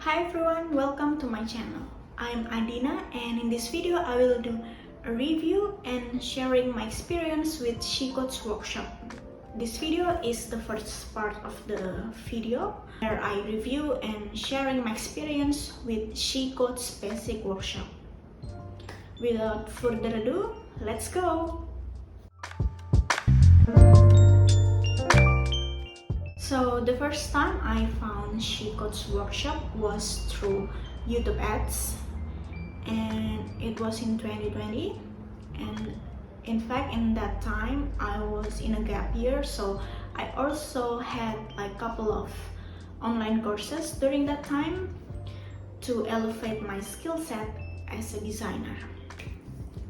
Hi everyone, welcome to my channel. I'm Adina and in this video I will do a review and sharing my experience with SheCodes workshop. This video is the first part of the video where I review and sharing my experience with SheCodes basic workshop. Without further ado, let's go! So the first time I found SheCodes workshop was through YouTube ads, and it was in 2020. And in fact, in that time I was in a gap year, so I also had like couple of online courses during that time to elevate my skill set as a designer.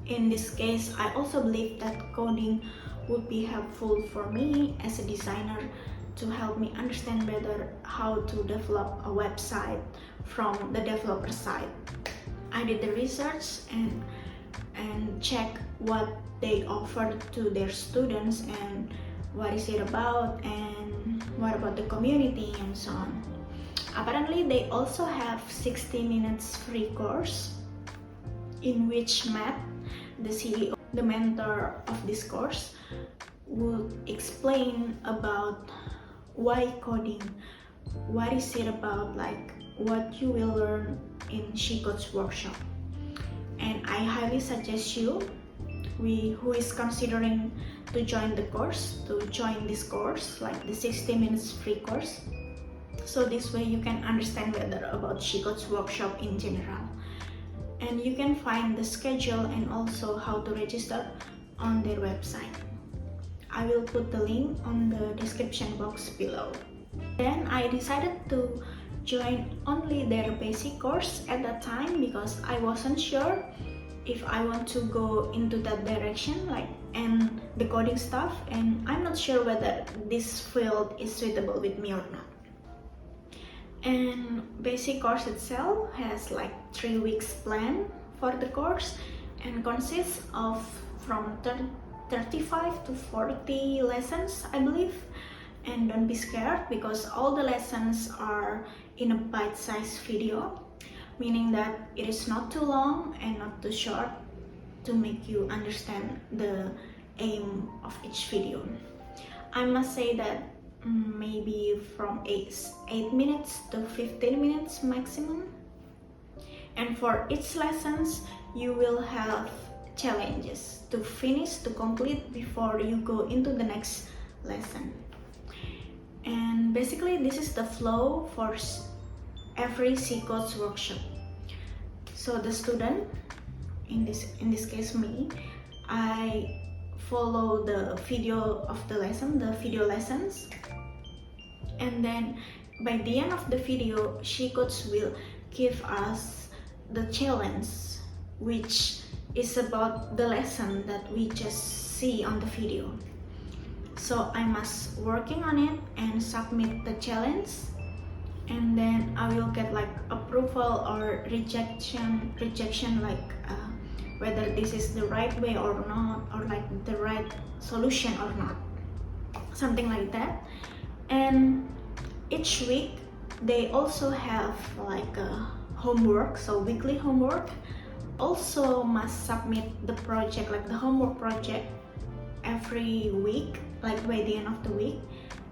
In this case, I also believe that coding would be helpful for me as a designer to help me understand better how to develop a website from the developer side. I did the research and check what they offer to their students and what is it about and what about the community and so on. Apparently they also have 60 minutes free course in which Matt, the CEO, the mentor of this course, would explain about why coding, what is it about, like what you will learn in SheCodes workshop. And I highly suggest you who is considering to join the course to join this course, like the 60 minutes free course, so this way you can understand better about SheCodes workshop in general, and you can find the schedule and also how to register on their website. I will put the link on the description box below. Then I decided to join only their basic course at that time because I wasn't sure if I want to go into that direction, like and the coding stuff, and I'm not sure whether this field is suitable with me or not. And basic course itself has like 3 weeks plan for the course and consists of from 35 to 40 lessons, I believe. And don't be scared because all the lessons are in a bite-sized video, meaning that it is not too long and not too short, to make you understand the aim of each video. I must say that maybe from 8 minutes to 15 minutes maximum. And for each lessons you will have challenges to finish, to complete before you go into the next lesson. And basically this is the flow for every SheCodes workshop. So the student, in this case me, I follow the video of the lesson, the video lessons, and then by the end of the video SheCodes will give us the challenge, which is about the lesson that we just see on the video. So I must working on it and submit the challenge, and then I will get like approval or rejection like whether this is the right way or not, or like the right solution or not, something like that. And each week they also have like a homework, so weekly homework. Also must submit the project, like the homework project, every week, like by the end of the week,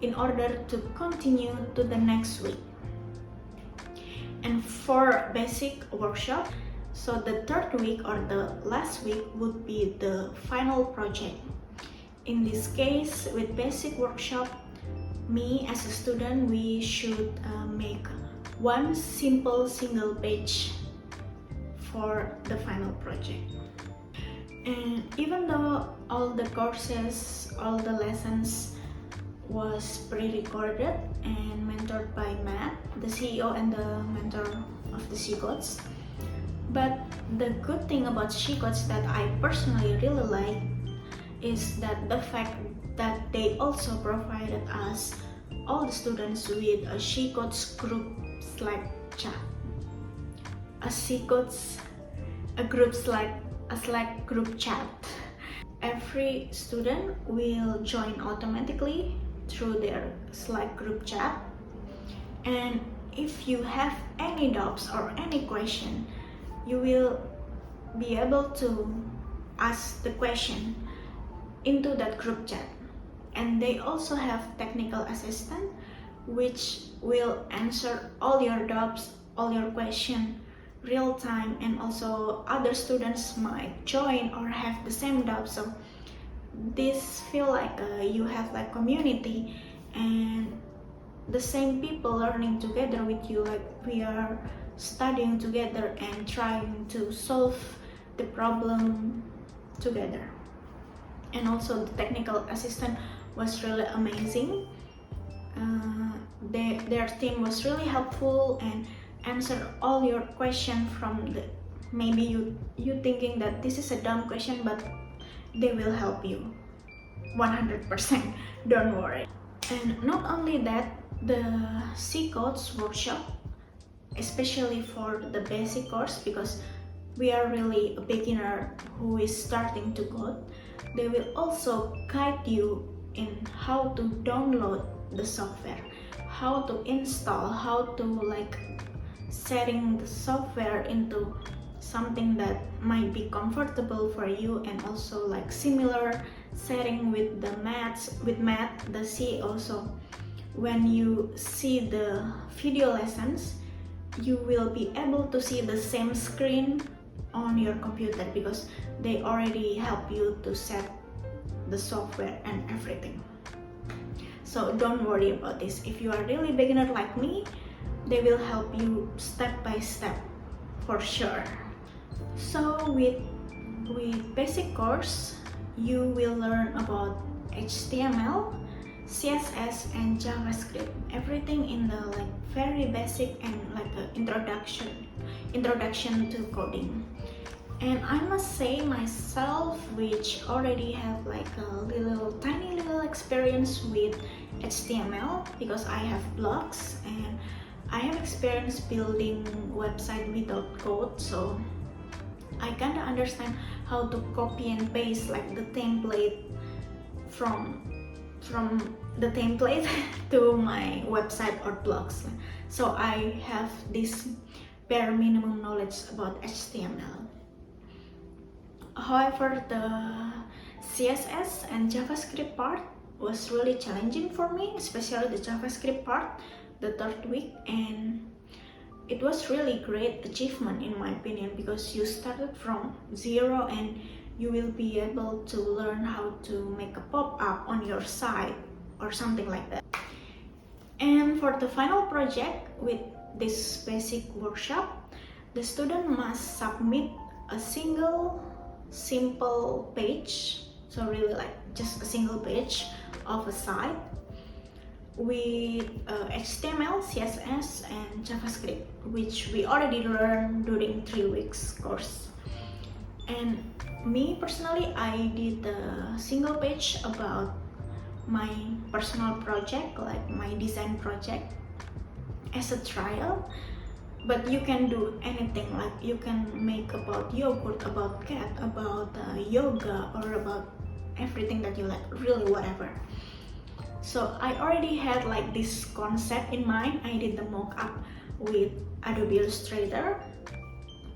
in order to continue to the next week. And for basic workshop, so the third week or the last week would be the final project. In this case, with basic workshop, me as a student, we should make one simple single page for the final project. And even though all the courses, all the lessons was pre-recorded and mentored by Matt, the CEO and the mentor of the SheCodes, but the good thing about SheCodes that I personally really like is that the fact that they also provided us, all the students, with a SheCodes group Slack chat. A Slack group chat. Every student will join automatically through their Slack group chat, and if you have any doubts or any question, you will be able to ask the question into that group chat. And they also have technical assistant which will answer all your doubts, all your questions real time, and also other students might join or have the same doubts. So this feel like you have like community and the same people learning together with you, like we are studying together and trying to solve the problem together. And also the technical assistant was really amazing. Their team was really helpful and answered all your question from the maybe you thinking that this is a dumb question, but they will help you 100%. Don't worry. And not only that, the SheCodes workshop, especially for the basic course, because we are really a beginner who is starting to code, they will also guide you in how to download the software, how to install, how to like setting the software into something that might be comfortable for you, and also like similar setting with the math, the C. Also when you see the video lessons, you will be able to see the same screen on your computer because they already help you to set the software and everything. So don't worry about this. If you are really beginner like me, they will help you step by step for sure. So with basic course, you will learn about HTML, CSS, and JavaScript. Everything in the like very basic and like an introduction to coding. And I must say myself, which already have like a tiny little experience with HTML because I have blogs and I have experience building website without code, so I kinda understand how to copy and paste like the template from the template to my website or blogs. So I have this bare minimum knowledge about HTML. However, the CSS and JavaScript part was really challenging for me, especially the JavaScript part, the third week, and it was really great achievement in my opinion because you started from zero and you will be able to learn how to make a pop-up on your site or something like that. And for the final project with this basic workshop, the student must submit a single simple page, so really like just a single page of a site with HTML, CSS, and JavaScript, which we already learned during 3 weeks course. And me personally, I did a single page about my personal project, like my design project, as a trial. But you can do anything, like you can make about yogurt, about cat, about yoga, or about everything that you like, really whatever. So I already had like this concept in mind. I did the mock-up with Adobe Illustrator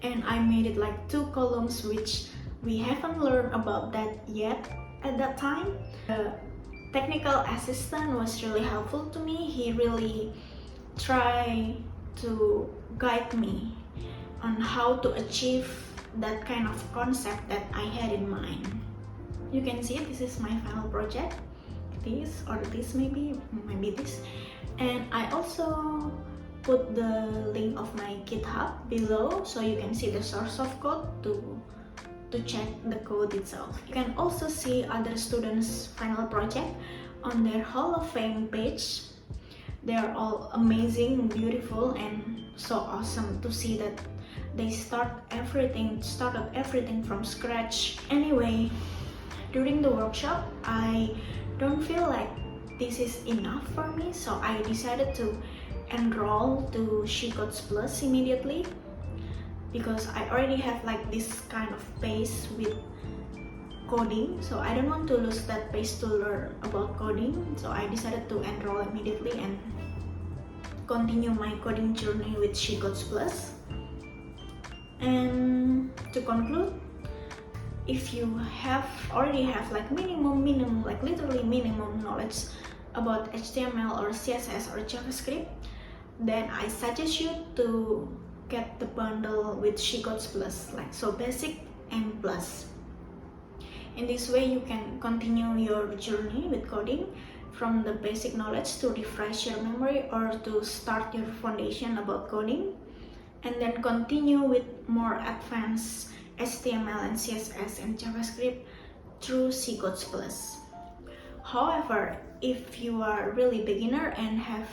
and I made it like 2 columns, which we haven't learned about that yet at that time. The technical assistant was really helpful to me. He really tried to guide me on how to achieve that kind of concept that I had in mind. You can see this is my final project. This or this, maybe this. And I also put the link of my GitHub below so you can see the source of code to check the code itself. You can also see other students' final project on their Hall of Fame page. They are all amazing, beautiful, and so awesome to see that they started everything from scratch. Anyway, during the workshop, I don't feel like this is enough for me, so I decided to enroll to SheCodes Plus immediately because I already have like this kind of pace with coding, so I don't want to lose that pace to learn about coding. So I decided to enroll immediately and continue my coding journey with SheCodes Plus. And to conclude, if you already have like minimum, like literally minimum knowledge about HTML or CSS or JavaScript, then I suggest you to get the bundle with SheCodes Plus, like so basic and plus. In this way you can continue your journey with coding from the basic knowledge to refresh your memory or to start your foundation about coding, and then continue with more advanced HTML and CSS and JavaScript through SheCodes Plus. However, if you are really beginner and have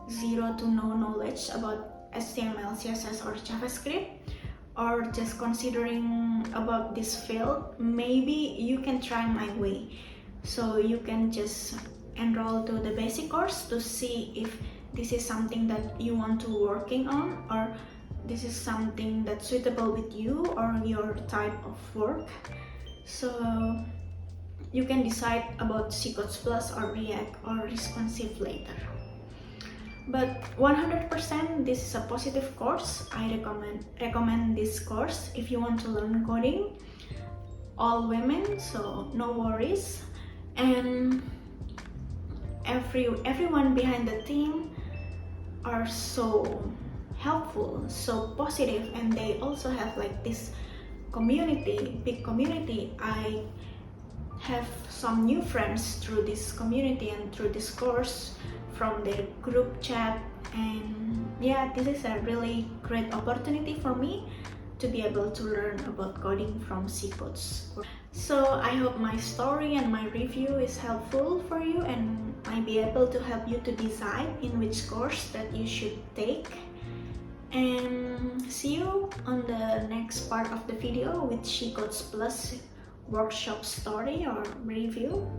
zero to no knowledge about HTML, CSS or JavaScript, or just considering about this field, maybe you can try my way. So you can just enroll to the basic course to see if this is something that you want to working on, or this is something that's suitable with you or your type of work. So you can decide about SheCodes Plus or React or Responsive later. But 100% this is a positive course. I recommend this course if you want to learn coding. All women, so no worries. And everyone behind the team are so helpful, so positive, and they also have like this community, big community. I have some new friends through this community and through this course from the group chat, and yeah, this is a really great opportunity for me to be able to learn about coding from SheCodes. So I hope my story and my review is helpful for you and might be able to help you to decide in which course that you should take. And see you on the next part of the video with SheCodes Plus workshop story or review.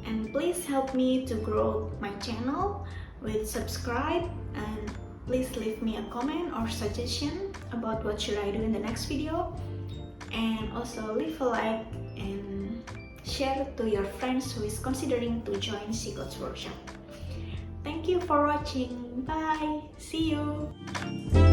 And please help me to grow my channel with subscribe, and please leave me a comment or suggestion about what should I do in the next video, and also leave a like and share to your friends who is considering to join SheCodes workshop. Thank you for watching. Bye. See you.